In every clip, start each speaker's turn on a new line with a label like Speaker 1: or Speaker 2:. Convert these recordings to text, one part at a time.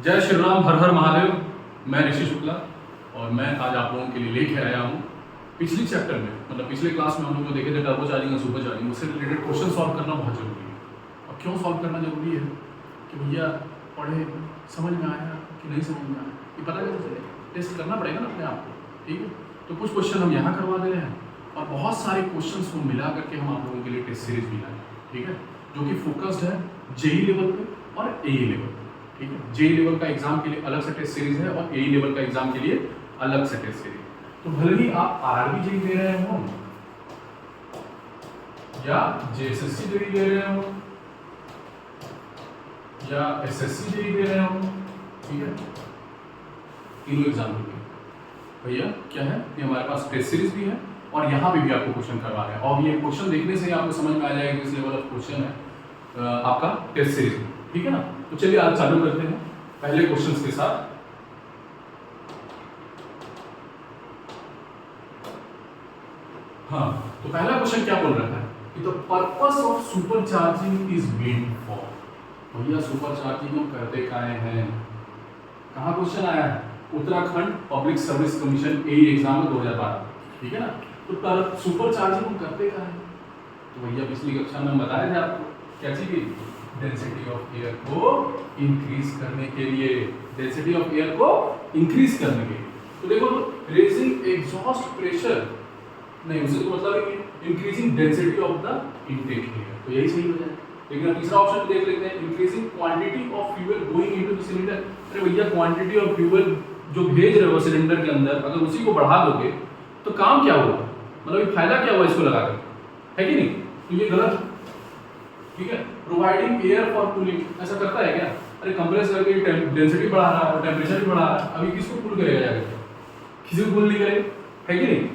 Speaker 1: जय श्री राम, हर हर महादेव। मैं ऋषि शुक्ला और मैं आज आप लोगों के लिए लेके आया हूँ पिछली चैप्टर में, मतलब पिछले क्लास में हम लोग को देखे थे टर्बो चार्जिंग और सुपर चार्जिंग, उससे रिलेटेड क्वेश्चन सॉल्व करना बहुत जरूरी है। और क्यों सॉल्व करना जरूरी है कि भैया पढ़े समझ में आया कि नहीं समझ में आया ये पता कैसे चले, टेस्ट करना पड़ेगा ना अपने आप को। ठीक है, तो कुछ क्वेश्चन हम यहाँ करवा दे रहे हैं और बहुत सारे क्वेश्चन को मिला करके हम आप लोगों के लिए टेस्ट सीरीज भी लाए। ठीक है, जो कि फोकस्ड है जेई लेवल पे और एई लेवल पे। ठीक है, जेई लेवल का एग्जाम के लिए अलग से टेस्ट सीरीज है और एई लेवल का एग्जाम के लिए अलग से टेस्ट सीरीज। तो भले ही आप आरआरबी जेई दे रहे हो या जेएसएससी जेई दे रहे हो या एसएससी जेई दे रहे हो, ठीक है, तीनों एग्जाम के लिए भैया क्या है कि हमारे पास टेस्ट सीरीज भी है और यहाँ पे भी आपको क्वेश्चन करवा रहे हैं। और ये क्वेश्चन देखने से ही आपको समझ में आ जाएगा किस लेवल ऑफ क्वेश्चन है आपका टेस्ट सीरीज में। ठीक है ना, तो चलिए आज चालू करते हैं पहले क्वेश्चंस के साथ। हाँ, तो पहला क्वेश्चन क्या बोल रहा है कि the purpose of super charging is made for. भैया सुपर चार्जिंग हम करते काहे हैं, कहाँ क्वेश्चन आया है, उत्तराखंड पब्लिक सर्विस कमीशन एई एग्जाम में 2012। ठीक है ना, तो सुपर चार्जिंग हम करते काहे हैं, तो भैया पिछली कक्षा में हम बताए थे आपको क्या चीज की, डेंसिटी ऑफ एयर को इंक्रीज करने के लिए, डेंसिटी ऑफ एयर को इंक्रीज करने के लिए। तो देखो रेजिंग एग्जॉस्ट प्रेशर नहीं, उसे तो मतलब है increasing density of the intake air, तो यही सही हो जाए। लेकिन तीसरा ऑप्शन देख लेते हैं, increasing quantity of fuel going into the cylinder. अरे भैया क्वांटिटी ऑफ फ्यूल जो भेज रहे हो सिलेंडर के अंदर, अगर उसी को बढ़ा दोगे तो काम क्या होगा, मतलब फायदा क्या हुआ इसको लगाकर, है कि नहीं, तो ये गलत। ठीक है, प्रोवाइडिंग एयर फॉर कूलिंग ऐसा करता है क्या, अरे कंप्रेस करके डेंसिटी बढ़ा रहा है और टेम्परेचर भी बढ़ा रहा है, अभी किसको कूल करेगा जाकर, किसी को कूल नहीं करेगा, है कि नहीं।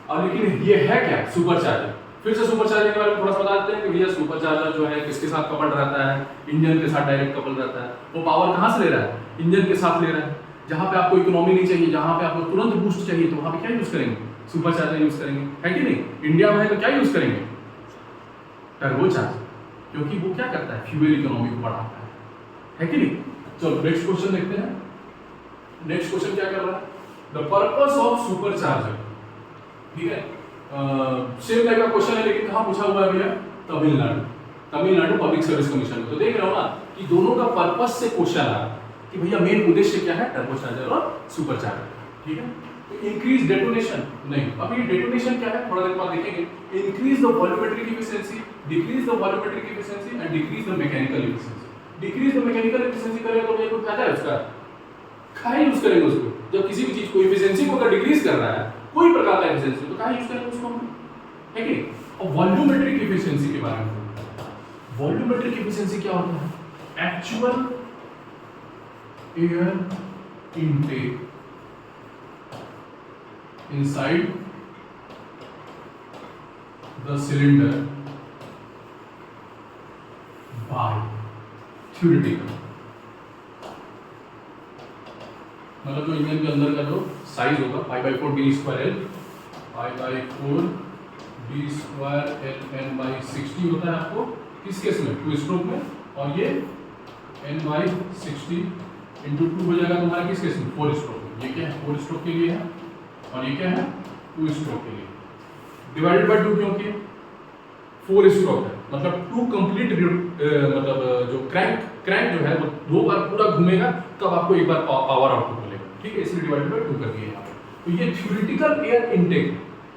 Speaker 1: और लेकिन ये है क्या, सुपर चार्जर। फिर से सुपर चार्जर के बारे में थोड़ा सा बता देते हैं कि भैया सुपर चार्जर जो है किसके साथ कपल्ड रहता है, इंजन के साथ डायरेक्ट कपल रहता है। वो पावर कहाँ से ले रहा है, इंजन के साथ ले रहा है। जहाँ पे आपको इकोनॉमी नहीं चाहिए, जहाँ पे आपको तुरंत बूस्ट चाहिए, तो वहाँ पे क्या यूज करेंगे, सुपर चार्जर यूज करेंगे, है कि नहीं। इंडिया में है तो क्या यूज करेंगे, टर्बो चार्जर, क्योंक't वो क्या करता है, फ्यूल इकोनॉमी को बढ़ाता है कि नहीं। चलो नेक्स्ट क्वेश्चन देखते हैं। नेक्स्ट क्वेश्चन क्या कर रहा है, the purpose of super charger. ठीक है, सेम टाइप का क्वेश्चन है लेकिन कहाँ पूछा हुआ है भैया, तमिलनाडु पब्लिक सर्विस कमीशन में। तो देख रहे हो ना कि दोनों का पर्पस से क्वेश्चन आ रहा है कि भैया मेन उद्देश्य क्या है, टर्बो चार्जर और सुपर चार्जर। ठीक है, तो इंक्रीज डेटोनेशन नहीं, अब ये डेटोनेशन क्या है थोड़ा देर बाद देखेंगे। Increase the volumetric efficiency, decrease the volumetric efficiency and decrease the mechanical efficiency. Decrease the mechanical efficiency करेगा तो ये कोई फायदा है उसका, काहे यूज करेंगे उसको, जब किसी भी चीज को एफिशिएंसी को अगर डिक्रीज कर रहा है कोई प्रकार का एफिशिएंसी, तो काहे यूज करेंगे उसको, है कि। और वॉल्यूमेट्रिक एफिशिएंसी के बारे में, वॉल्यूमेट्रिक एफिशिएंसी क्या होता है, actual air intake inside the cylinder by theoretical, मतलब जो इंजन के अंदर का जो साइज होगा π/4 d square l, π/4 d square l n/60 होता है आपको किस केस में, 2 स्ट्रोक में, और ये n/60 × 2 हो जाएगा तुम्हारा किस केस में, 4 स्ट्रोक में। ये क्या है, 4 स्ट्रोक के लिए है और ये क्या है, 2 स्ट्रोक के लिए। डिवाइडेड बाय 2 क्योंकि 4 स्ट्रोक है, मतलब 2 कंप्लीट, मतलब जो क्रैंक जो है वो 2 बार पूरा घूमेगा तब आपको एक बार पावर आउटपुट मिलेगा। ठीक है, इसलिए डिवाइडेड बाय 2 कर दिए यहाँ पे। तो ये theoretical air intake,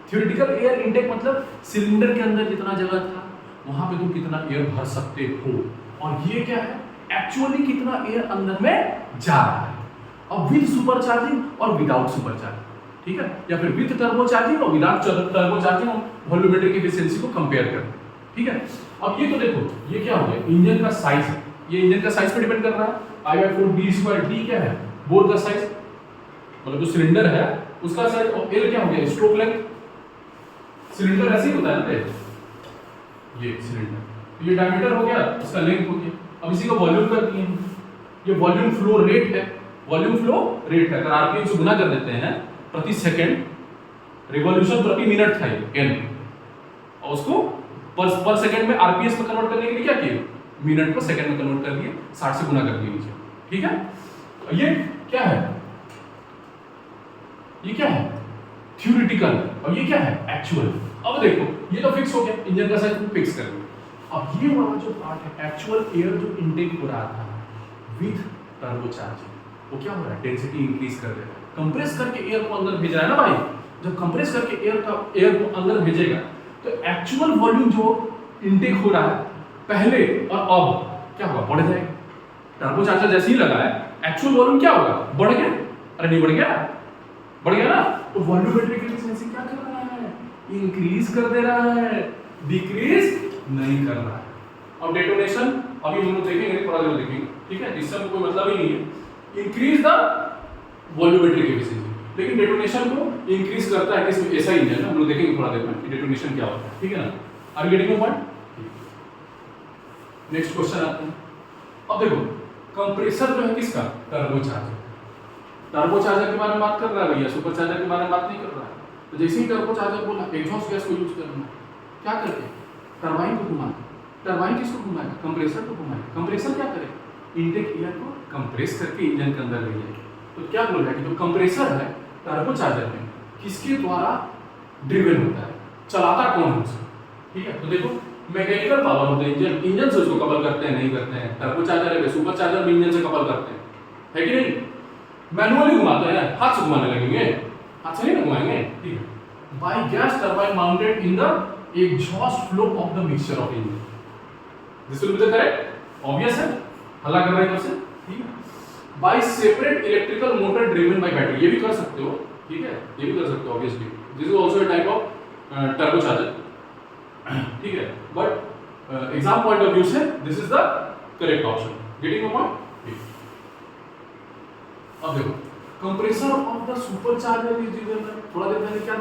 Speaker 1: theoretical air intake मतलब सिलेंडर के अंदर जितना जगह था वहां पे तुम कितना एयर भर सकते हो, और ये क्या है, एक्चुअली कितना एयर अंदर में जा रहा है। अब विद सुपर चार्जिंग और विदाउट सुपर चार्जिंग, ठीक है, या फिर विद टर्बो चार्जिंग और without turbo charging volumetric efficiency को कंपेयर करें। ठीक है, अब ये तो देखो ये क्या हो गया, इंजन का साइज है, ये इंजन का साइज पे डिपेंड कर रहा है। π/4 d स्क्वायर, d क्या है, बोर का साइज, मतलब जो सिलेंडर है उसका साइज, और l क्या हो गया, स्ट्रोक लेंथ। सिलेंडर ऐसे ही होता है ना, ये सिलेंडर, ये डायमीटर हो गया, इसका लेंथ हो गया। अब इसी का वॉल्यूम कर दिए, ये वॉल्यूम फ्लो रेट है, वॉल्यूम फ्लो रेट है, अगर आरपीएम से गुना कर देते हैं प्रति सेकंड, रिवॉल्यूशन प्रति मिनट था ये n, और उसको पर सेकंड में आरपीएस में कन्वर्ट करने के लिए क्या किए, मिनट को सेकंड में कन्वर्ट कर दिए, 60 से गुना कर दिए नीचे। ठीक है, तो और ये क्या है, ये क्या है थ्योरेटिकल, और ये क्या है एक्चुअल। अब देखो ये तो फिक्स हो गया, इंजन का साइज फिक्स कर दिया। अब ये वाला जो पार्ट है एक्चुअल एयर जो इनटेक हो रहा था विद टर्बोचार्जिंग, वो क्या हो रहा है डेंसिटी इंक्रीज कर रहा है, कंप्रेस करके एयर को अंदर भेज रहा है ना भाई। जब कंप्रेस करके एयर को अंदर भेजेगा तो एक्चुअल वॉल्यूम जो इनटेक हो रहा है पहले और अब क्या होगा, बढ़ जाएगा। टर्बोचार्जर जैसे ही लगा है एक्चुअल वॉल्यूम क्या होगा, बढ़ गया। अरे नहीं बढ़ गया, बढ़ गया ना। तो वॉल्यूमेट्रिक एफिशिएंसी क्या कर रहा है, इंक्रीज कर दे रहा है, डिक्रीज नहीं कर रहा है। अब डेटोनेशन अभी हम लोग देखेंगे, थोड़ा देर देखेंगे, ठीक है, इससे कोई मतलब ही नहीं है। इंक्रीज द वॉल्यूमेट्रिक एफिशिएंसी, लेकिन डेटोनेशन को इंक्रीज करता है किस, ऐसा ही है ना, हम लोग देखेंगे थोड़ा देर में कि डेटोनेशन क्या होता है, ठीक है ना। Are you getting the point? Next question आते हैं। अब देखो कंप्रेसर जो है किसका, टर्बोचार्जर। टर्बोचार्जर के बारे में बात कर रहा है भैया, सुपरचार्जर के बारे में बात नहीं कर रहा है। तो जैसे ही टर्बोचार्जर बोला एग्जॉस्ट गैस को यूज करना, क्या करके टरबाइन को घुमाना। टरबाइन किसको घुमाएगा, कंप्रेसर को घुमाएगा। कंप्रेसर क्या करे, इनटेक एयर को कंप्रेस करके इंजन के अंदर ले जाएगा। तो क्या बोल रहा है कि जो कंप्रेसर है टर्बोचार्जर में किसके द्वारा ड्रिवन होता है, चलाता कौन है उसे, ठीक है। तो देखो मैकेनिकल पावर होता है इंजन, इंजन से उसको कपल करते हैं, नहीं करते हैं। टर्बोचार्जर है, सुपरचार्जर भी इंजन से कपल करते हैं, है कि नहीं। मैनुअली घुमाते हैं, हाथ से घुमाने लगेंगे, हाथ से नहीं घुमाएंगे, ठीक है। By gas turbine mounted in the exhaust flow of the mixture of engine, this will be the correct, obvious है, हल्ला कर रहे हैं से, ठीक है। By separate electrical motor driven by battery, ये भी कर सकते हो, ठीक है, ये भी कर सकते हो obviously. This is also a type of turbocharger, ठीक है। But exam point of view से this is the correct option, getting the point. अब देखो compressor of the supercharger is driven by, थोड़ा देर पहले क्या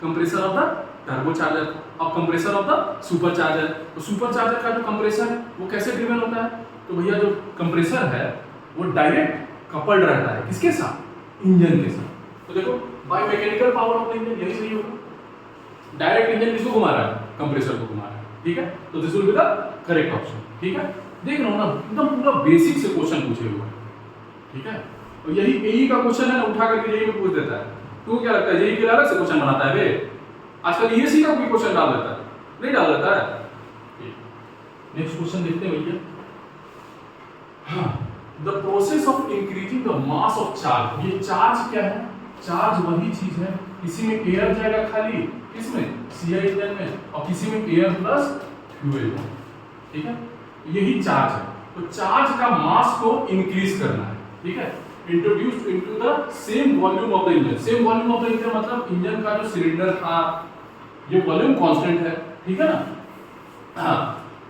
Speaker 1: कंप्रेसर ऑफ द टर्बोचार्जर, अब कंप्रेसर ऑफ द सुपरचार्जर। तो सुपरचार्जर का जो कंप्रेसर है वो कैसे ड्रिवन होता है, तो भैया जो कंप्रेसर है वो डायरेक्ट कपल्ड रहता है किसके साथ, इंजन के साथ। तो देखो by mechanical power of the engine, यही सही होगा। डायरेक्ट इंजन किसको घुमा रहा है, कंप्रेसर को घुमा रहा है, ठीक है। तो this will be the correct option, ठीक है। देख रहे हो ना एकदम पूरा बेसिक से क्वेश्चन पूछे हुए हैं, ठीक है। और यही एई का क्वेश्चन है ना, उठा करके जेईई में पूछ देता है। तो क्या लगता है जेईई के अलग से क्वेश्चन बनाता है बे, आजकल ईएससी का कोई क्वेश्चन डाल देता है, नहीं डाल देता है। नेक्स्ट क्वेश्चन देखते हैं भैया। हाँ, the process of increasing the mass of charge, ये चार्ज क्या है, चार्ज वही चीज है, किसी में एयर जाएगा खाली, किसमें सीआई इंजन में, और किसी में एयर प्लस फ्यूल, ठीक है, यही चार्ज है। तो चार्ज का मास को इंक्रीज करना है, ठीक है, introduced into the same volume of the engine. Same volume of the engine मतलब इंजन का जो सिलेंडर था ये वॉल्यूम कांस्टेंट है, ठीक है ना। हाँ,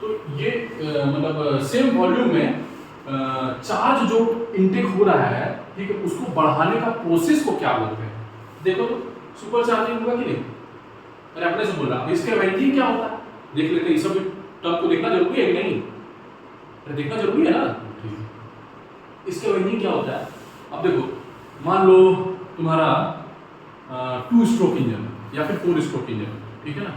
Speaker 1: तो ये मतलब सेम वॉल्यूम में चार्ज जो इनटेक हो रहा है, ठीक है, उसको बढ़ाने का प्रोसेस को क्या बोलते हैं। देखो तो सुपर चार्जिंग होगा कि नहीं, अरे अपने से बोल रहा, इसके वेंटिंग क्या होता है देख लेते हैं। इस सब टर्म को देखना जरूरी है कि नहीं, अरे देखना जरूरी है ना। इसके वेंटिंग क्या होता है, अब देखो मान लो तुम्हारा 2 स्ट्रोक इंजन या फिर 4 स्ट्रोक इंजन, ठीक है ना।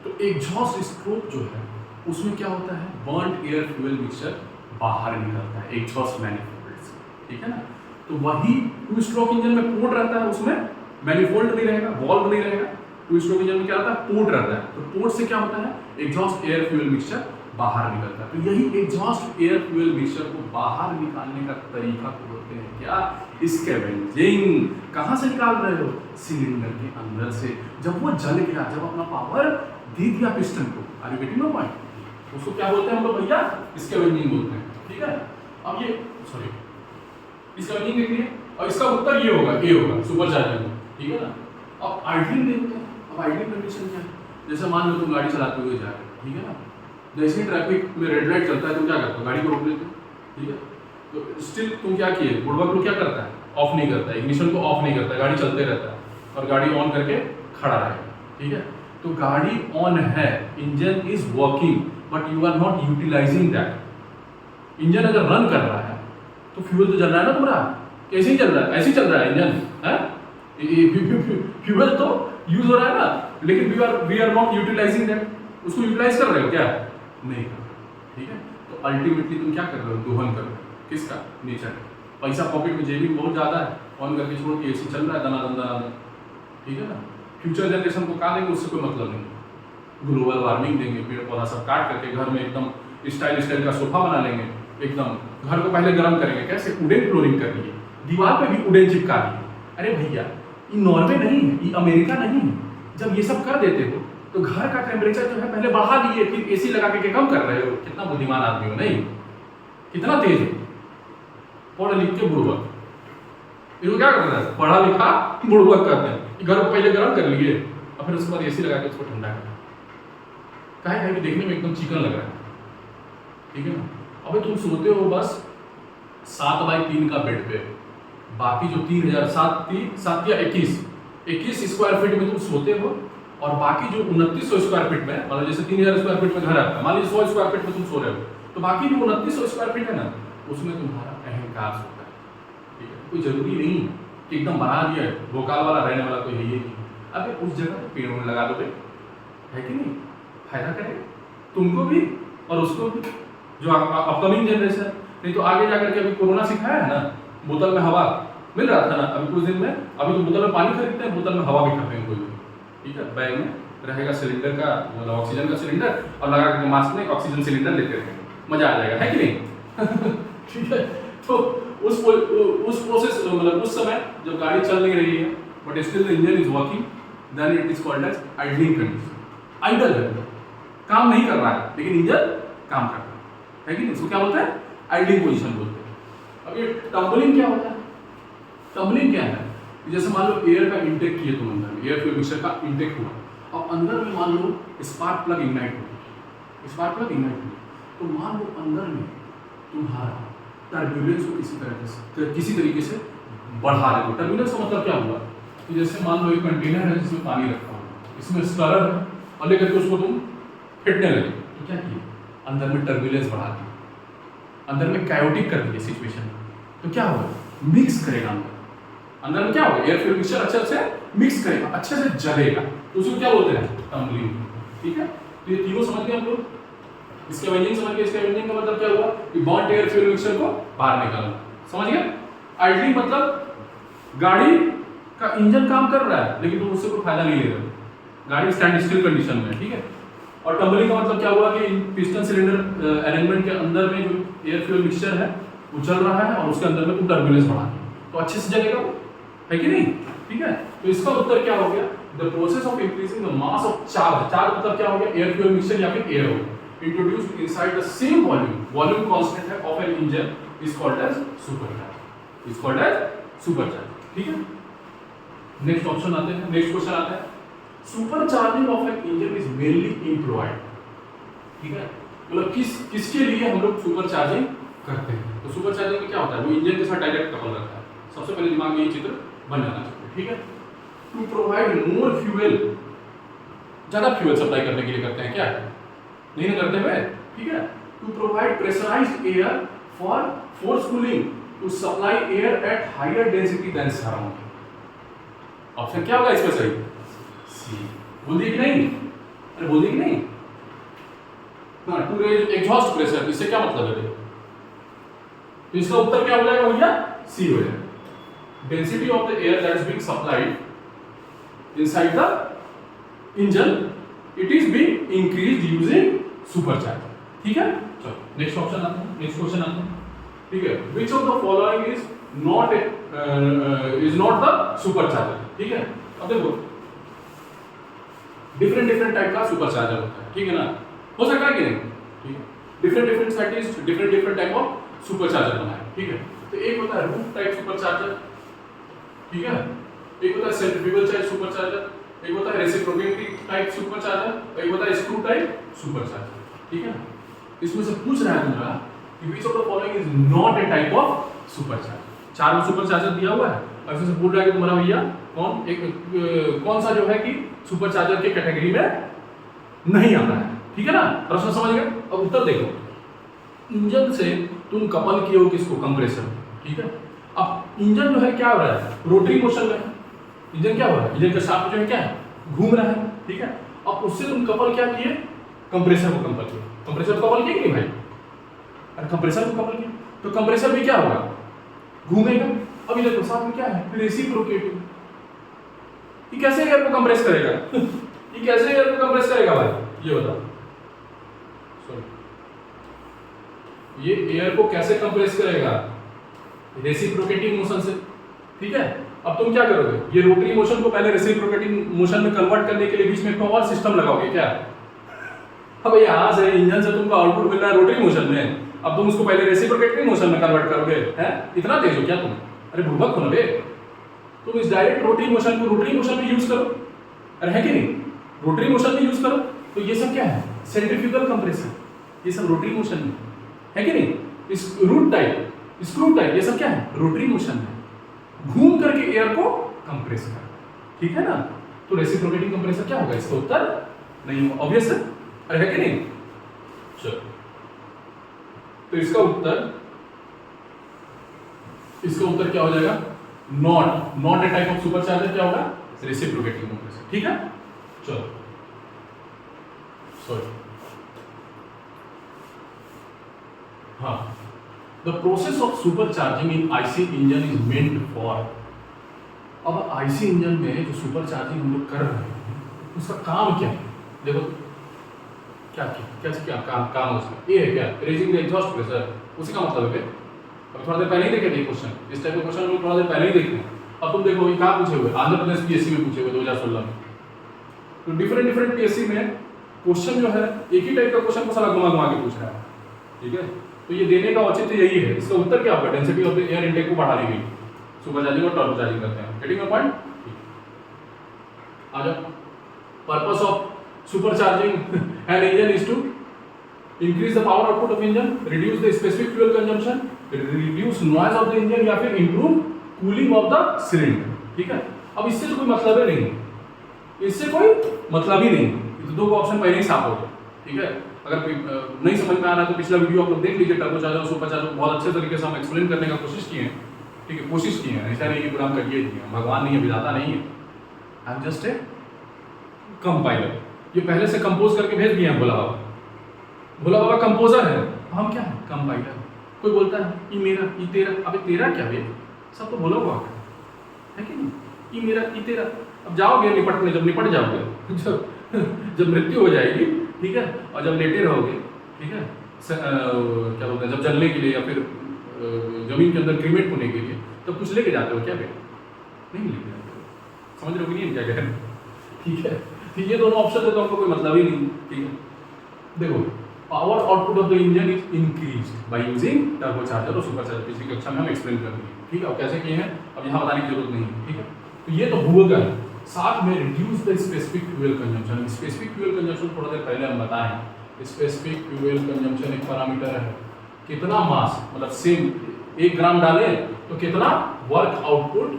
Speaker 1: तो एग्जॉस्ट स्ट्रोक जो है उसमें क्या होता है, बर्न्ड एयर फ्यूल मिक्सचर बाहर निकलता है एग्जॉस्ट मैनिफोल्ड से, ठीक है ना। तो वही 2 स्ट्रोक इंजन में पोर्ट रहता है, उसमें मैनिफोल्ड नहीं रहेगा, वॉल्व नहीं रहेगा। 2 स्ट्रोक इंजन में क्या रहता है, पोर्ट रहता है। तो पोर्ट से क्या होता है, एग्जॉस्ट एयर फ्यूल मिक्सचर बाहर निकलता है। तो यही एग्जॉस्ट एयर फ्यूल मिक्सचर को बाहर निकालने का तरीका को बोलते हैं क्या, स्कैवेंजिंग। कहां से निकाल रहे हो, सिलेंडर के अंदर से। जब वो जल गया, जब अपना पावर दे दिया पिस्टन को, are you getting the point, उसको क्या बोलते हैं हम लोग भैया, स्कैवेंजिंग बोलते हैं, ठीक है। अब ये सॉरी स्कैवेंजिंग देख लिए, और इसका उत्तर ये होगा, ए होगा सुपरचार्जिंग, ठीक है ना। अब आइडलिंग देखते हैं। अब आइडलिंग कंडीशन क्या है, जैसे मान लो तुम गाड़ी चलाते हुए जा रहे हो, ठीक है ना। जैसे ही ट्रैफिक में रेड लाइट चलता है तुम क्या करते हो, गाड़ी को रोक लेते हो, ठीक है। तो स्टिल तुम क्या किए, बुढ़वा लोग क्या करता है, ऑफ नहीं करता है, इग्निशन को ऑफ नहीं करता, गाड़ी चलते रहता है और गाड़ी ऑन करके खड़ा रहेगा, ठीक है। तो गाड़ी ऑन है, engine is working, but you are not utilising that. Engine अगर रन कर रहा है तो फ्यूल तो जल रहा है ना पूरा, कैसे ही चल रहा है, ऐसे ही चल रहा है इंजन, है फ्यूल तो यूज हो रहा है ना, लेकिन we are not utilising that. उसको यूटिलाइज कर रहे हो क्या, नहीं कर रहे, ठीक है। तो अल्टीमेटली तुम क्या कर रहे हो, दोहन कर रहे हो, किसका, नेचर। पैसा पॉकेट में जेबी में बहुत ज़्यादा है, ऑन करके छोड़ के एसी चल रहा है दनादन दनादन, ठीक है ना। फ्यूचर जनरेशन को कहा देंगे, उससे कोई मतलब नहीं। ग्लोबल वार्मिंग देंगे, पेड़ पौधा सब काट करके घर में एकदम स्टाइल का सोफा बना लेंगे, एकदम घर को पहले गर्म करेंगे, कैसे वुडन फ्लोरिंग कर लिए, दीवार पे भी वुडन चिपका दिए। अरे भैया ये नॉर्वे नहीं है, ये अमेरिका नहीं है। जब ये सब कर देते हो तो घर का टेम्परेचर जो है पहले बढ़ा दिए, फिर एसी लगा के कम कर रहे हो। कितना बुद्धिमान आदमी हो, नहीं कितना तेज हो, पढ़ लिख के बुड़बक। इनको क्या करना है, पढ़ा लिखा बुड़बक करते हैं। घर को पहले गर्म कर लिए और फिर उसके बाद एसी लगा के उसको ठंडा कर, काहे कि देखने में एकदम चिकन लग रहा है, ठीक है ना। अबे तुम सोते हो बस 7x3 का बेड पे, बाकी जो 3,007 या 21 स्क्वायर फीट में तुम सोते हो, और बाकी जो 2900 स्क्वायर फीट में, मतलब जैसे 3000 स्क्वायर फीट में घर आता है, मान लीजिए 100 स्क्वायर फीट में तुम सो रहे हो, तो बाकी जो 2900 स्क्वायर फीट है ना, उसमें तुम्हारा अहंकार सोता है, ठीक है। कोई जरूरी नहीं कि एकदम बना दिया है, भोकाल वाला रहने वाला कोई है ही नहीं। अबे उस जगह पे पेड़ में लगा दो, है कि नहीं, फायदा करेगा तुमको भी और उसको भी, जो अपकमिंग जनरेशन। नहीं तो आगे जाकर के, अभी कोरोना सिखाया है ना, बोतल में हवा मिल रहा था ना अभी कुछ दिन में, अभी तो बोतल में पानी खरीदते हैं, बोतल में हवा भी खाते हैं कोई भी, ठीक है। बैग में रहेगा सिलेंडर का, मतलब ऑक्सीजन का सिलेंडर, और लगा के मास्क में ऑक्सीजन सिलेंडर लेते रहेंगे, मजा आ जाएगा, है कि नहीं। ठीक है। तो उस प्रोसेस, मतलब उस समय जब गाड़ी चल नहीं रही है but still the engine is working, then it is called as idling condition. Idle है, काम नहीं कर रहा है लेकिन इंजन काम कर रहा है कि नहीं, इसको क्या बोलते हैं, आइडलिंग पोजीशन बोलते हैं। अब ये टम्बलिंग क्या होता है, टम्बलिंग क्या है, जैसे मान लो एयर का इंटेक किए तुम अंदर में, एयर फ्यूल मिक्सचर का इंटेक हुआ, और अंदर में मान लो स्पार्क प्लग इग्नाइट हुआ, स्पार्क प्लग इग्नाइट हुआ, तो मान लो अंदर में तुम्हारा टर्बुलेंस को किसी तरीके से बढ़ा दे। टर्बुलेंस का मतलब क्या हुआ कि जैसे मान लो एक कंटेनर है जिसमें पानी रखा हुआ, इसमें स्टरर है, और लेकर के उसको तुम फेंटने लगे, तो क्या किया, अंदर में टर्बुलेंस बढ़ा दी, अंदर में कायोटिक कर दिए सिचुएशन, तो क्या होगा, मिक्स करेगा अंदर में क्या होगा, एयर फ्यूल मिक्सचर अच्छे से मिक्स करेगा, अच्छे से जलेगा, तो उसको क्या बोलते हैं, टम्बलिंग, ठीक है। तो ये तीनों समझ गए हम लोग, इसके वेंजिंग समझ गए, इसके वेंजिंग का मतलब क्या हुआ कि बॉन्ड एयर फ्यूल मिक्सचर को बाहर निकालना, समझ गए। आइडलिंग मतलब गाड़ी का इंजन काम कर रहा है लेकिन तुम उससे कोई फायदा नहीं ले रहे हो, गाड़ी स्टैंड स्टिल कंडीशन में है, ठीक है। और टम्बलिंग का मतलब क्या हुआ कि पिस्टन सिलेंडर अरेंजमेंट के अंदर में जो एयर फ्यूल मिक्सचर है वो चल रहा है और उसके अंदर में तुम टर्बुलेंस बढ़ा दो, तो अच्छे से जलेगा वो, है कि नहीं, ठीक है। तो इसका उत्तर क्या हो गया, the process of increasing the mass of charge, charge मतलब क्या हो गया, एयर फ्यूल मिक्सचर या फिर एयर हो introduced inside the same volume, volume constant है of an engine, is called as supercharge, is called as supercharge, ठीक है। नेक्स्ट ऑप्शन आते हैं, नेक्स्ट क्वेश्चन आता है, supercharging of an engine is mainly employed, ठीक है, मतलब किसके लिए हम लोग सुपरचार्जिंग करते हैं। तो सुपरचार्जिंग में क्या होता है, वो इंजन के साथ डायरेक्ट कपल रहता है, सबसे पहले दिमाग में ये चित्र बन जाना चाहिए, ठीक है। टू प्रोवाइड मोर फ्यूल, ज्यादा फ्यूल सप्लाई करने के लिए करते हैं, क्या नहीं ना करते हुए, ठीक है। To provide pressurised air for force cooling, to supply air at higher density than surrounding. Option क्या होगा इसका सही, सी, बोल दिए कि नहीं, अरे बोल दिए कि नहीं, हाँ, टू रेज एग्जॉस्ट प्रेशर, इससे क्या मतलब है, तो इसका उत्तर क्या हो जाएगा भैया, सी हो जाएगा। Density of the air that is being supplied inside the engine, it is being increased using supercharger, ठीक है। चलो नेक्स्ट ऑप्शन आता है, नेक्स्ट क्वेश्चन आता है, ठीक है। Which of the following is not the supercharger, ठीक है। अब देखो डिफरेंट टाइप का सुपरचार्जर होता है, ठीक है ना, हो सकता है कि नहीं, ठीक है। Different scientist different type of supercharger बनाए, ठीक है। तो एक होता है रूफ टाइप सुपरचार्जर, ठीक है, एक होता है सेंट्रीफ्यूगल टाइप सुपरचार्जर, एक होता है रेसिप्रोकेटिंग टाइप सुपरचार्जर, एक होता है स्क्रू टाइप सुपरचार्जर, ठीक है। इसमें से पूछ रहा है तुम्हारा कि which of the following is not a type of supercharger, चार सुपरचार्जर दिया हुआ है और इसमें से पूछ रहा है कि तुम्हारा भैया कौन सा जो है कि सुपरचार्जर के कैटेगरी में नहीं आता है, ठीक है ना, प्रश्न समझ गए। अब उत्तर देखो, इंजन से तुम कपल किए हो किसको, कंप्रेसर, ठीक है। अब इंजन जो है क्या हो रहा है, रोटरी मोशन में, इंजन क्या हो रहा है, इंजन का शाफ्ट जो है क्या है, घूम रहा है, ठीक है। अब उससे तुम कपल क्या किए, कंप्रेसर को कपल किए, कंप्रेसर को कपल किए कि नहीं भाई, अरे कंप्रेसर को कपल किए, तो कंप्रेसर में क्या होगा, घूमेगा। अभी देखो साथ में क्या है, रेसिप्रोकेटिंग। ये कैसे एयर को कंप्रेस करेगा ये कैसे एयर को कंप्रेस करेगा भाई, ये बताओ। सॉरी, ये एयर को कैसे कंप्रेस करेगा, रेसिप्रोकेटिंग मोशन से। ठीक है, अब तुम क्या करोगे, ये रोटरी मोशन को पहले रेसिप्रोकेटिंग मोशन में कन्वर्ट करने के लिए बीच में एक और सिस्टम लगाओगे क्या। अब यहां से इंजन से तुमको आउटपुट मिल रहा है रोटरी मोशन में, अब तुम उसको पहले रेसिप्रोकेटिंग मोशन में कन्वर्ट करोगे, हैं इतना तेज हो क्या तुम, अरे बुड़बक हो ना बे। तुम इस डायरेक्ट रोटरी मोशन को रोटरी मोशन में यूज करो, अरे है कि नहीं, रोटरी मोशन में यूज करो। तो ये सब क्या है, सेंट्रीफ्यूगल कंप्रेशन, ये सब रोटरी मोशन में है कि नहीं। इस रूट टाइप, स्क्रू टाइप, ये सब क्या है, रोटरी मोशन है, घूम करके एयर को कंप्रेस कर, ठीक है ना। तो रेसिप्रोकेटिंग कंप्रेसर क्या होगा, इसका उत्तर नहीं, ऑब्वियस है, अरे है कि नहीं। चलो, तो इसका उत्तर क्या हो जाएगा, not a type of supercharger क्या होगा, रेसिप्रोकेटिंग कंप्रेसर, ठीक है। चलो, सॉरी, हाँ, the process of supercharging in IC engine is meant for. अब आईसी इंजन में जो सुपरचार्जिंग हम लोग कर रहे हैं उसका काम क्या है, देखो क्या काम उसका ये है क्या, रेजिंग द एग्जॉस्ट प्रेशर, उसी का मतलब है। अब थोड़ा देर पहले ही देखे थे क्वेश्चन, इस टाइप के क्वेश्चन हम लोग थोड़ा देर पहले ही देखे हैं। अब तुम देखो ये कहाँ पूछे हुए, आंध्र प्रदेश पीएससी में पूछे हुए 2016 में। तो डिफरेंट पीएससी में क्वेश्चन जो है एक ही टाइप का क्वेश्चन को सारा घुमा के पूछ रहा है, ठीक है। तो ये देने का औचित्य यही है, इसका उत्तर क्या होगा, density of the air intake को बढ़ा दी गई, सुपरचार्जिंग और टर्बोचार्जिंग करते हैं, गेटिंग माय पॉइंट। आ जाओ, purpose of supercharging an engine is to increase the power output of engine, reduce the specific fuel consumption, reduce noise of the engine या फिर improve cooling of the cylinder, ठीक है। अब इससे तो कोई मतलब ही नहीं, इससे कोई मतलब ही नहीं, तो दो ऑप्शन पहले ही साफ हो गए, ठीक है। अगर नहीं समझ में आ रहा है तो पिछला वीडियो आप लोग देख लीजिए, टर्बोचार्जर और सुपरचार्जर बहुत अच्छे तरीके से हम एक्सप्लेन करने का कोशिश किए हैं, ठीक है, कोशिश किए हैं, ऐसा नहीं कि पूरा हम करिए, भगवान नहीं है, विधाता नहीं है, I am just a compiler. ये पहले से कंपोज करके भेज दिए हैं भोला बाबा कंपोजर है, हम क्या है, कंपाइलर। कोई बोलता है ये मेरा ये तेरा, अबे तेरा क्या बे, सब तो भोला बाबा है कि नहीं, ये मेरा ये तेरा। अब जाओगे निपटने, जब निपट जाओगे जब मृत्यु हो जाएगी, ठीक है, और जब लेटे रहोगे, ठीक है, क्या बोलते हैं, जब जलने के लिए या फिर जमीन के अंदर क्रीमेट होने के लिए, तो कुछ लेके जाते हो क्या बे, नहीं लेके जाते हो, समझ रहे हो कि नहीं क्या कह रहे हैं, ठीक है। ये दोनों ऑप्शन है तो हमको कोई मतलब ही नहीं, ठीक है। देखो, power output of the engine is increased by using turbocharger और सुपरचार्जर, पिछली कक्षा में हम एक्सप्लेन कर दिए, ठीक है, और कैसे किए हैं अब यहाँ बताने की जरूरत नहीं है, ठीक है। तो ये तो हुआ, साथ में reduce the specific fuel consumption. Specific fuel consumption थोड़ा देर पहले हम बताएं, स्पेसिफिक फ्यूल कंजम्पशन एक पैरामीटर है, कितना मास, मतलब सेम 1 ग्राम डाले तो कितना वर्क आउटपुट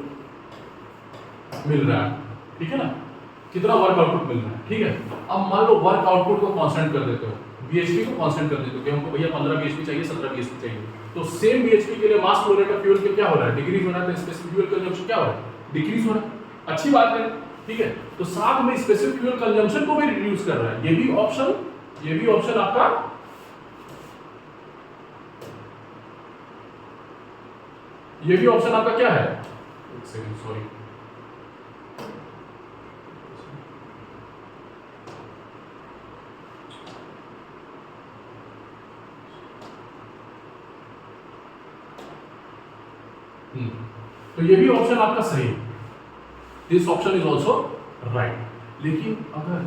Speaker 1: मिल रहा है, ठीक है ना, कितना वर्क आउटपुट मिल रहा है, ठीक है। अब मान लो वर्क आउटपुट को कांस्टेंट कर देते हो, बीएचपी को कांस्टेंट कर देते हो कि हमको भैया 15 बीएचपी चाहिए, 17 बीएचपी चाहिए, तो सेम बीएचपी के लिए mass flow rate of fuel के क्या हो रहा है, डिक्रीज हो रहा है, तो स्पेसिफिक फ्यूल कंजम्पशन क्या हो रहा है, डिक्रीज हो रहा है, अच्छी बात है, ठीक है। तो साथ में स्पेसिफिक फ्यूल कंजम्पशन को भी रिड्यूस कर रहा है, ये भी ऑप्शन आपका क्या है, एक सेकंड, सॉरी, तो ये भी ऑप्शन आपका सही है, this option is also right. लेकिन अगर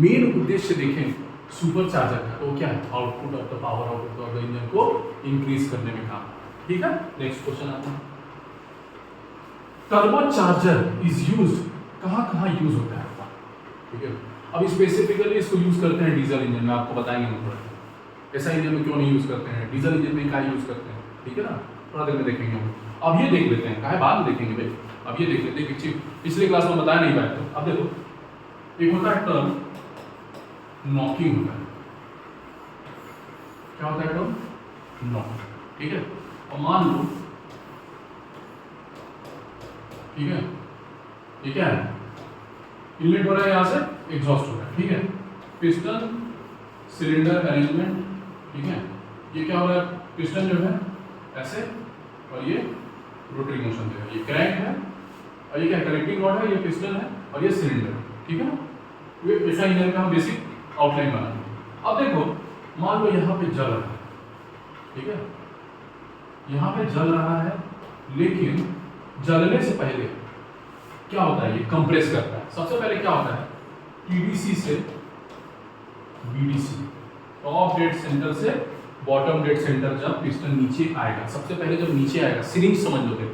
Speaker 1: मेन उद्देश्य देखें सुपरचार्जर का, तो क्या है, output of the power output of the engine को इंक्रीज करने में काम, ठीक है। नेक्स्ट क्वेश्चन आता है, टर्बोचार्जर इज यूज्ड, कहाँ यूज होता है आपका, ठीक है। अब स्पेसिफिकली इसको यूज करते हैं डीजल इंजन में, आपको बताएंगे हम थोड़ा, ऐसा इंजन में क्यों नहीं यूज करते हैं, डीजल इंजन में क्या यूज करते हैं, ठीक है ना, थोड़ा देर में देखेंगे हम। अब ये देख लेते हैं, कहा बाद में देखेंगे भाई, अब ये देख लेते हैं कि पिछले क्लास में बताया नहीं पाया, तो अब देखो, एक होता है टर्म नॉकिंग होता है, क्या होता है टर्म नॉक, ठीक है। और मान लो, ठीक है, ये क्या है, इनलेट हो रहा है, यहां से एग्जॉस्ट हो रहा है, ठीक है, पिस्टन सिलेंडर अरेंजमेंट, ठीक है, ये क्या हो रहा है, पिस्टन जो है ऐसे और ये रोटरी मोशन देगा। ये क्रैंक है और ये क्या कनेक्टिंग रॉड है, ये पिस्टन है और ये सिलेंडर, ठीक है ना। ये ऐसा इंजन का हम बेसिक आउटलाइन बनाएंगे। अब देखो मान लो यहाँ पे जल रहा है, ठीक है, यहाँ पे जल रहा है, लेकिन जलने से पहले क्या होता है, ये कंप्रेस करता है। सबसे पहले क्या होता है, टीडीसी से बीडीसी, टॉप डेड सेंटर से बॉटम डेड सेंटर, जब पिस्टन नीचे आएगा, सबसे पहले जब नीचे आएगा, सिरिंज समझ लो,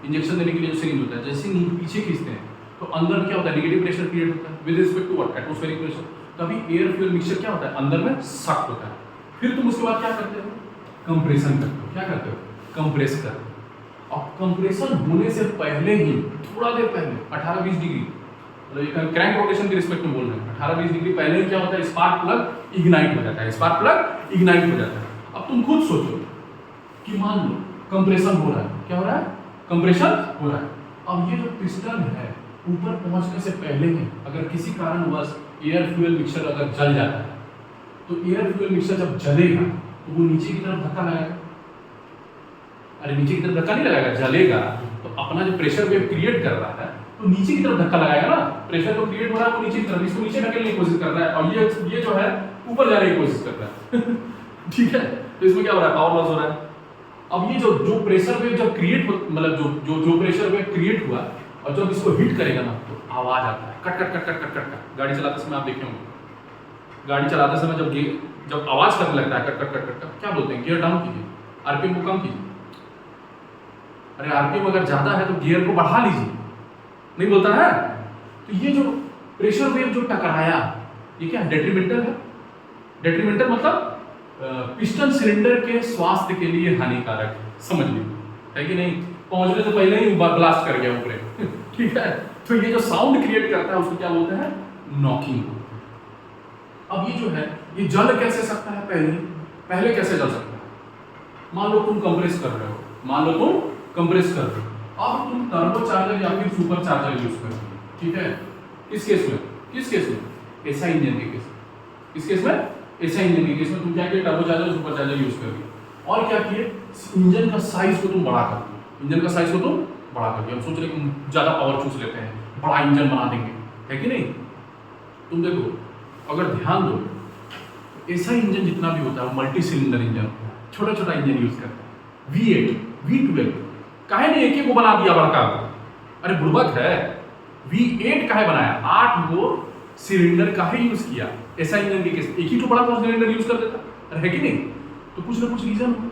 Speaker 1: इंजेक्शन देने के लिए जो सिरिंज होता है, जैसे पीछे खींचते हैं तो अंदर क्या होता है, नेगेटिव प्रेशर क्रिएट होता है with respect to what, atmospheric pressure. तभी एयर फ्यूल मिक्सचर क्या होता है, अंदर में सक होता है। फिर तुम उसके बाद क्या करते हो, कंप्रेशन करते हो। क्या करते हो, कंप्रेस करते हो। अब कंप्रेशन होने से पहले ही, थोड़ा देर पहले, 18-20 डिग्री, मतलब क्रैंक रोटेशन के रिस्पेक्ट में बोल रहे हैं, 18-20 डिग्री पहले ही क्या होता है, स्पार्क प्लग इग्नाइट हो जाता है, स्पार्क प्लग इग्नाइट हो जाता है। अब तुम खुद सोचो कि मान लो कंप्रेशन हो रहा है, क्या हो रहा है, कंप्रेशन हो रहा है। अब ये जो पिस्टन है ऊपर पहुंचने से पहले ही अगर किसी कारणवश एयर फ्यूल मिक्सचर अगर जल जाता है, तो एयर फ्यूल मिक्सचर जब जलेगा तो वो नीचे की तरफ धक्का लगाएगा। अरे नीचे की तरफ धक्का नहीं लगाएगा, जलेगा तो अपना जो प्रेशर वेव क्रिएट कर रहा है तो नीचे की तरफ धक्का लगाएगा ना। प्रेशर तो क्रिएट हो रहा है, वो नीचे की तरफ, इसको नीचे ढकेलने की कोशिश कर रहा है, और ये जो है ऊपर जाने की कोशिश कर रहा है ठीक है, तो इसमें क्या हो रहा है, पावर लॉस हो रहा है। अब ये जो प्रेशर वेव जब क्रिएट हो, मतलब जो प्रेशर वेव क्रिएट हुआ और जब इसको हिट करेगा ना, तो आवाज आता है, cut cut cut cut cut cut. गाड़ी चलाते समय आप देखे होंगे, गाड़ी चलाते समय जब आवाज करने लगता है, कट कट कट कट, क्या बोलते हैं, गियर डाउन कीजिए, आरपीएम को कम कीजिए। अरे आरपीएम अगर ज्यादा है तो गियर को बढ़ा लीजिए, नहीं बोलता है। तो ये जो प्रेशर वेव जो टकराया, ये क्या डेट्रीमेंटल है। डेट्रीमेंटल मतलब पिस्टन सिलेंडर के स्वास्थ्य के लिए हानिकारक है, समझ लीजिए, है कि नहीं। पहुंचने से पहले ही ब्लास्ट कर गया ऊपर ठीक है। तो ये जो साउंड क्रिएट करता है उसको क्या बोलते हैं, नॉकिंग। अब ये जो है, ये जल कैसे सकता है, पहले कैसे जल सकता है। मान लो तुम कंप्रेस कर रहे हो, मान लो तुम कंप्रेस कर रहे हो, अब तुम टर्बो चार्जर या फिर सुपर चार्जर यूज कर रहे हो, ठीक है। किस केस में, ऐसा इंजन के केस। किस केस में, ऐसा इंजन के केस में तुम क्या किए, turbo charger super charger use कर दिए, और क्या किए, इंजन का साइज को तुम बढ़ा कर दिए। इंजन का साइज को तुम बढ़ा कर दिया, हम सोच रहे कि ज्यादा पावर चूस लेते हैं, बड़ा इंजन बना देंगे, है कि नहीं। तुम देखो अगर ध्यान दो, ऐसा इंजन जितना भी होता है मल्टी सिलेंडर इंजन, छोटा छोटा इंजन यूज करता है, V8 V12, काहे नहीं एक को बना दिया बड़का। अरे बुड़बक है, V8 काहे बनाया, 8 गो सिलेंडर काहे यूज किया। ऐसा इंजन के केस एक ही तो बड़ा सिलेंडर यूज कर देता, अरे है कि नहीं। तो कुछ ना कुछ रीजन हो,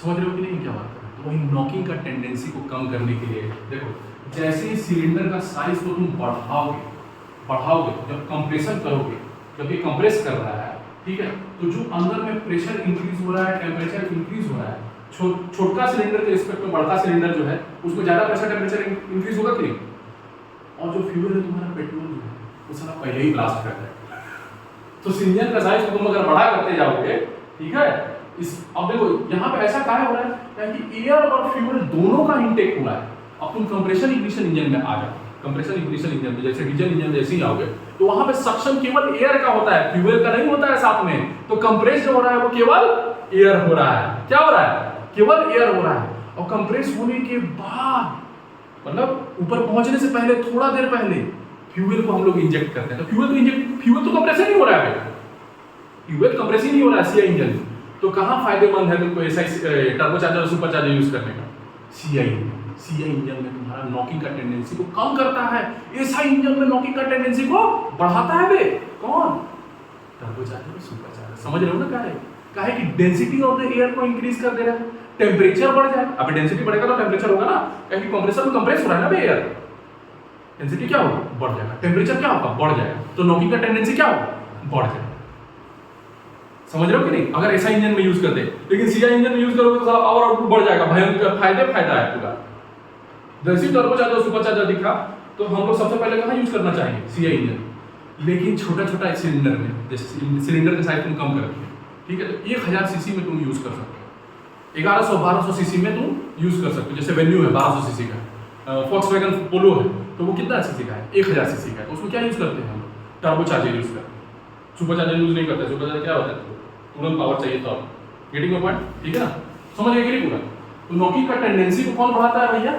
Speaker 1: समझ रहे हो कि नहीं क्या बात है। तो वही नॉकिंग का टेंडेंसी को कम करने के लिए देखो, जैसे ही सिलेंडर का साइज को तुम बढ़ाओगे, जब कंप्रेशन करोगे, जब ये कंप्रेस कर रहा है, ठीक है, तो जो अंदर में प्रेशर इंक्रीज हो रहा है, टेम्परेचर इंक्रीज हो रहा है, छोटा सिलेंडर के रिस्पेक्ट में बड़ा सिलेंडर जो है उसमें ज्यादा प्रेशर टेम्परेचर इंक्रीज होगा कि नहीं। और जो फ्यूल है तुम्हारा पेट्रोल जो है वो सारा पहले ही ब्लास्ट कर जाएगा। तो इंजन का साइज को तुम अगर बड़ा करते जाओगे, ठीक है, अब देखो यहाँ पे ऐसा काहे हो रहा है कि एयर और फ्यूल दोनों का इनटेक हुआ है। अब तुम कंप्रेशन इग्निशन इंजन में आ जाओ, कंप्रेशन इग्निशन इंजन में जैसे डीजल इंजन जैसे ही आओगे तो वहां पे सक्शन केवल एयर का होता है, फ्यूल का नहीं होता है साथ में। तो कंप्रेस जो हो रहा है वो केवल एयर हो रहा है, क्या हो रहा है, केवल एयर हो रहा है। और कंप्रेस होने के बाद, मतलब ऊपर पहुंचने से पहले, थोड़ा देर पहले फ्यूल को हम लोग इंजेक्ट करते हैं। तो फ्यूल तो कंप्रेस नहीं हो रहा है, फ्यूल कंप्रेस ही नहीं हो रहा है सीआई इंजन। तो कहां फायदेमंद है तुमको ऐसा टर्बो चार्जर और सुपर चार्जर यूज करने का, सीआई इंजन में तुम्हारा नॉकिंग का टेंडेंसी को कम करता है, ऐसा इंजन में नॉकिंग का टेंडेंसी को बढ़ाता है बे। कौन, टर्बो चार्जर और सुपर चार्जर। समझ रहे हो ना, काहे कि डेंसिटी ऑफ द एयर को इंक्रीज कर दे रहा है, टेम्परेचर बढ़ जाएगा। अब डेंसिटी बढ़ेगा तो टेम्परेचर होगा ना, क्योंकि कंप्रेसर में कंप्रेस हो रहा है ना बे एयर, डेंसिटी क्या होगा, बढ़ जाएगा, टेम्परेचर क्या होगा, बढ़ जाएगा, तो नॉकिंग का टेंडेंसी क्या होगा, बढ़ जाएगा। समझ रहे हो कि नहीं। अगर ऐसा इंजन में यूज करते, लेकिन सीआई इंजन में यूज करोगे तो सारा पावर आउटपुट बढ़ जाएगा, भयंकर फायदा है पूरा। जैसे टर्बो चार्जर सुपर चार्जर दिखा तो हम लोग सबसे पहले कहां यूज करना चाहेंगे, सीआई इंजन। लेकिन छोटा सिलेंडर में, जैसे सिलेंडर का साइज तुम कम कर रखिए, ठीक है, तो 1000 सीसी में तुम यूज कर सकते हो, 1100-1200 सीसी में तुम यूज कर सकते हो। जैसे वेन्यू है 1200 सीसी का, फॉक्सवैगन पोलो है तो वो कितना सीसी का है, 1000 सीसी का है। तो उसमें क्या यूज करते हैं हम लोग, टर्बो चार्जर यूज करते हैं, सुपर चार्जर यूज नहीं करते। सुपर चार्जर क्या होता है, तुरंत पावर चाहिए, तो गेटिंग माय पॉइंट, ठीक है ना, समझ गए कि नहीं पूरा। तो नॉकिंग का टेंडेंसी को कौन बढ़ाता है भैया?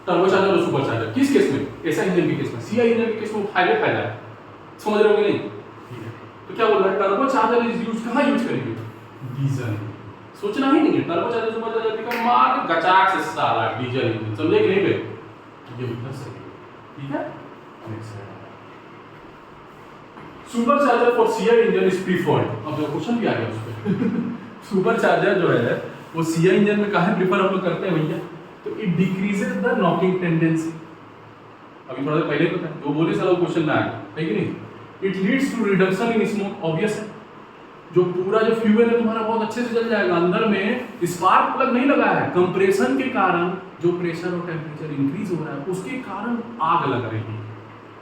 Speaker 1: टर्बोचार्जर और सुपरचार्जर। किस केस में? ऐसा इंजन के केस में, सीआई इंजन के केस में फायदा है। समझ रहे हो कि नहीं? ठीक है, तो क्या बोल रहा है? टर्बोचार्जर इज यूज कहाँ यूज करेंगे? डीजल। सोचना ही नहीं है, टर्बोचार्जर सुपरचार्जर का मार गचाक से सारा डीजल इंजन, समझे कि नहीं बे? ये उधर से, ठीक है? Supercharger for CI engine is preferred. अब जो क्वेश्चन भी आ गया उस पे सुपरचार्जर जो है वो सीआई इंजन में काहे प्रीफर हम लोग करते हैं भैया? तो it decreases the knocking tendency. अभी थोड़ा देर पहले पता है जो बोले सारा क्वेश्चन में आ गया, है कि नहीं? It leads to reduction in smoke. Obvious है, जो पूरा जो फ्यूल है तुम्हारा बहुत अच्छे से जल जाएगा। अंदर में स्पार्क प्लग नहीं लगा है, कंप्रेशन के कारण जो प्रेशर और टेम्परेचर इंक्रीज हो रहा है उसके कारण आग लग रही है।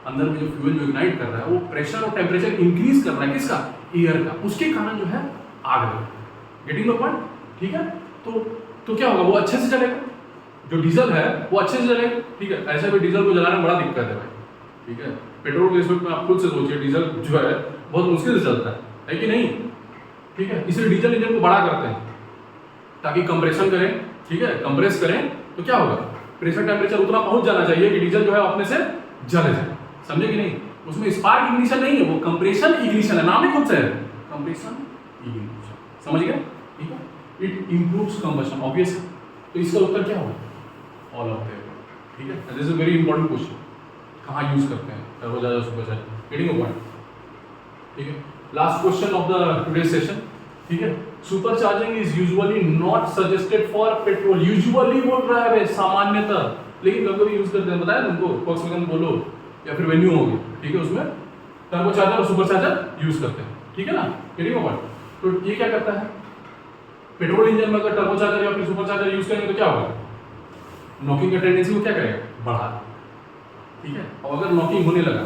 Speaker 1: अंदर में जो फ्यूल जो इग्नाइट कर रहा है वो प्रेशर और टेम्परेचर इंक्रीज कर रहा है, किसका? एयर का, उसके कारण जो है आग लग रहा है। Getting the point? ठीक है, तो क्या होगा? वो अच्छे से चलेगा। जो डीजल है वो अच्छे से चलेगा, ठीक है? ऐसे भी डीजल को जलाने में बड़ा दिक्कत है भाई, ठीक है? पेट्रोल के रिस्पेक्ट में आप खुद से सोचिए, डीजल जो है बहुत मुश्किल से चलता है कि नहीं? ठीक है, इसलिए डीजल इंजन को बड़ा करते हैं ताकि कंप्रेशन करें, ठीक है? कंप्रेस करें तो क्या होगा? प्रेशर टेम्परेचर उतना पहुंच जाना चाहिए कि डीजल जो है अपने से जले जाए। समझे कि नहीं? उसमें स्पार्क इग्निशन नहीं है, वो कंप्रेशन इग्निशन है, नाम ही खुद से है कंप्रेशन इग्निशन। समझ गए? ठीक है, इट इंप्रूव्स कंबशन। ऑब्वियस है, तो इसका उत्तर क्या होगा? All of the above. ठीक है, this is a very important question. कहाँ यूज करते हैं turbocharger supercharger? Getting a point? ठीक है, last question of the today session. ठीक है, supercharging is usually not suggested for petrol. Usually बोल रहा है सामान्यतः, लेकिन कभी कभी यूज करते हैं, बताया तुमको, वोक्सवैगन बोलो या फिर वेन्यू हो गया, ठीक है, उसमें टर्बोचार्जर और सुपरचार्जर यूज करते हैं। ठीक है ना? Getting a point? तो ये क्या करता है? पेट्रोल इंजन में अगर टर्बोचार्जर या फिर सुपरचार्जर यूज करेंगे तो क्या होगा? नॉकिंग का टेंडेंसी को क्या करेगा? बढ़ा। ठीक है, और अगर नॉकिंग होने लगा,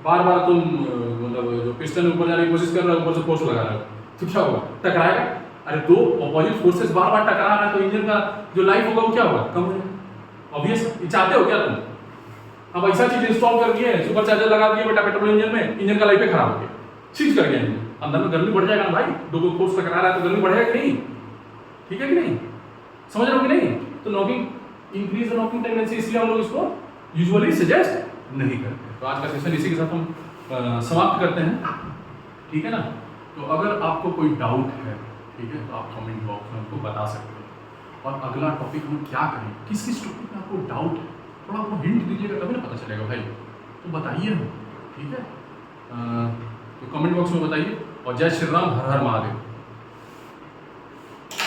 Speaker 1: बार बार तुम मतलब जो पिस्टन ऊपर जाने की कोशिश कर रहे हो, ऊपर से फोर्स लगा रहे हो, तो क्या होगा? टकराएगा। अरे दो अपोजिट फोर्सेस बार बार टकरा रहा है तो इंजन का जो लाइफ होगा वो क्या होगा? कम हो जाएगा। ऑब्वियस, ये चाहते हो क्या तुम? अब ऐसा चीज इंस्टॉल कर दिए, सुपरचार्जर लगा दिए बेटा पेट्रोल इंजन में, इंजन का लाइफ पे खराब हो गया, सीज कर गया इंजन, अंदर में गर्मी बढ़ जाएगा ना भाई, दो को फोर्स टकरा रहा है तो गर्मी बढ़ेगा कि नहीं? ठीक है कि नहीं? समझ रहे हो कि नहीं? तो knocking increase the knocking tendency, इसलिए हम लोग इसको यूजुअली सजेस्ट नहीं करते। तो आज का सेशन इसी के साथ हम समाप्त करते हैं। ठीक है ना? तो अगर आपको कोई डाउट है, ठीक है, तो आप कमेंट बॉक्स में हमको बता सकते हैं। और अगला टॉपिक हम क्या करें, किस किस टॉपिक में आपको डाउट है, थोड़ा आपको हिंट दीजिएगा तभी ना पता चलेगा भाई, तो बताइए हम। ठीक है, तो कमेंट बॉक्स में बताइए। और जय श्री राम, हर हर महादेव।